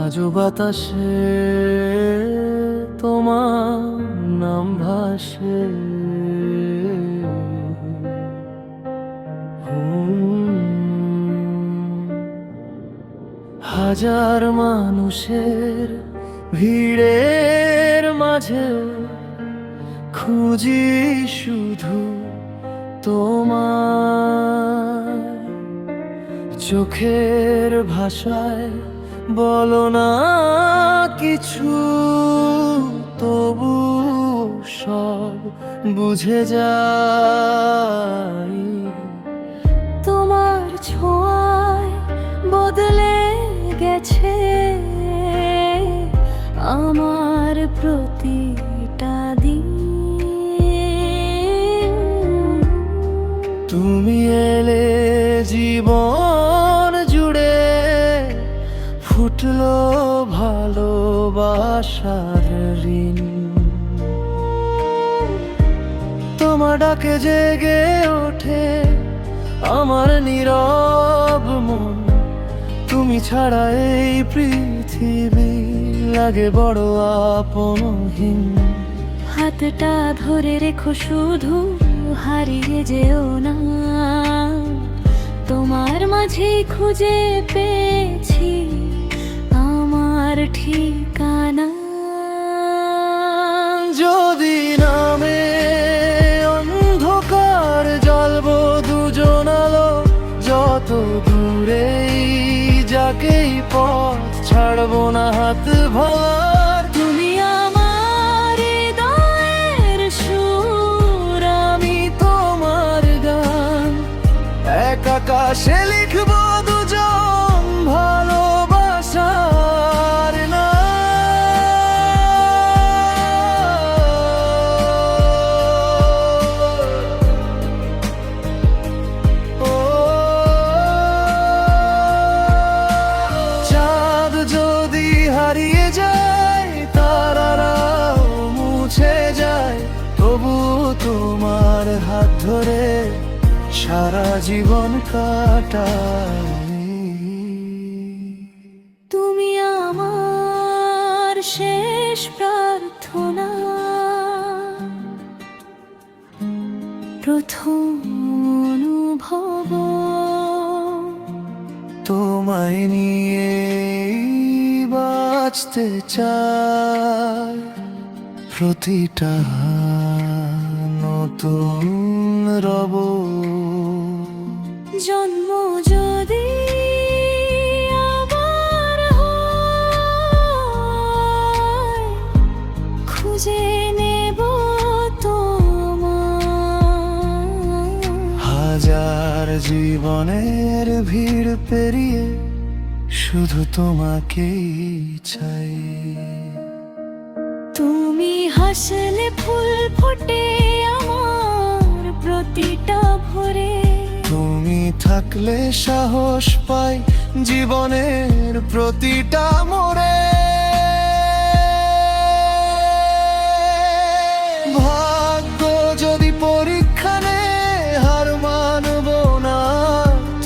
আজও বাতাসে তোমার নাম ভাসে। হাজার মানুষের ভিড়ের মাঝে খুঁজি শুধু তোমার। চোখের ভাষায় বলো না কিছু, তবু সব বুঝে যাই। তোমার ছোঁয়ায় বদলে গেছে আমার প্রতিটা দিন। তুমি এলে জীবন জুড়ে ফুটলো ভালোবাসার ঋণ। তোমার ডাকে জেগে ওঠে আমার নীরব মন। তুমি ছাড়া এই পৃথিবী লাগে বড় আপনহীন। হাতটা ধরে রেখো শুধু, হারিয়ে যেও না। তোমার মাঝে খুঁজে পেয়েছি আমার ঠিকানা। যদি নামে অন্ধকার জ্বলবো দুজন আলো, যত দূরেই যাকেই পথ ছাড়বো না হাত ভর। তুমি আমার হৃদয়ের সুর, আমি তোমার গান, এক আকাশে লিখবো দুজন ভালোবাসার নাম। চাঁদ যদি হারিয়ে যায়, তারারাও মুছে যায়, তবু তোমার হাত ধরে সারা জীবন কাটাই। তুমি আমার শেষ প্রার্থনা, প্রথম অনুভব। তোমায় নিয়ে বাঁচতে চাই, প্রতিটা নতুন রব। জন্ম যদি আবার হয়, খুঁজে নেব তোমার। হাজার জীবনের ভিড় পেরিয়ে শুধু তোমাকেই চাই। তুমি হাসলে ফুল ফোটে আমার প্রতিটা ভোরে। তুমি থাকলে সাহস পাই জীবনের প্রতিটা মোড়ে। ভাগ্য যদি পরীক্ষা নে, হার মানব না।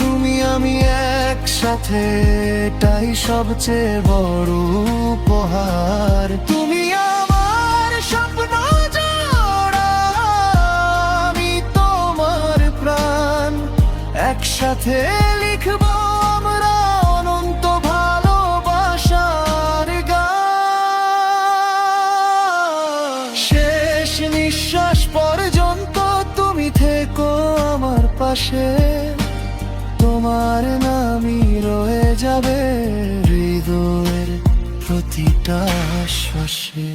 তুমি আমি একসাথে, এটাই সবচেয়ে বড় উপহার। তুমি আমার স্বপ্ন জোড়া, আমি তোমার প্রাণ। একসাথে লিখবো আমরা অনন্ত ভালোবাসার গান। শেষ নিঃশ্বাস পর্যন্ত তুমি থেকো আমার পাশে। তোমার নামই রয়ে যাবে হৃদয়ের প্রতিটা শ্বাসে।